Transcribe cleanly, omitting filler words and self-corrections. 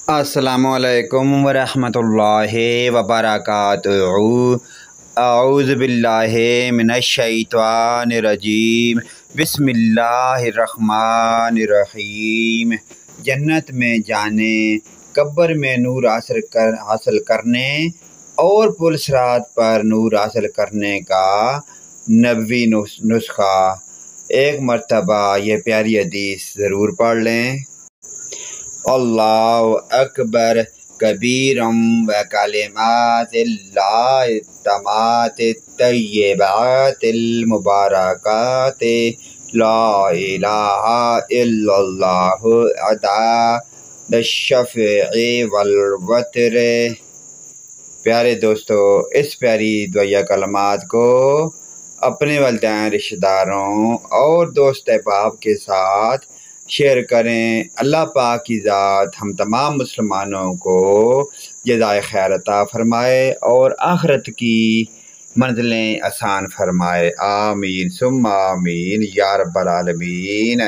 السلام علیکم ورحمۃ اللہ وبرکاتہ۔ اعوذ باللہ من الشیطان الرجیم، بسم اللہ الرحمن الرحیم۔ جنت میں جانے، قبر میں نور حاصل کرنے اور پل صراط پر نور حاصل کرنے کا نبوی نسخہ۔ ایک مرتبہ یہ پیاری حدیث ضرور پڑھ لیں۔ اللہ اکبر کبیرم و کلمات اللہ التامات الطیبات المبارکات لا الہ الا اللہ عدد الشفع والوتر۔ پیارے دوستو، اس پیاری دعائیہ کلمات کو اپنے والدین، رشتہ داروں اور دوست احباب کے ساتھ شیئر کریں۔ اللہ پاک کی ذات ہم تمام مسلمانوں کو جزائے خیر عطا فرمائے اور آخرت کی منزلیں آسان فرمائے۔ آمین ثم آمین یا رب العالمین۔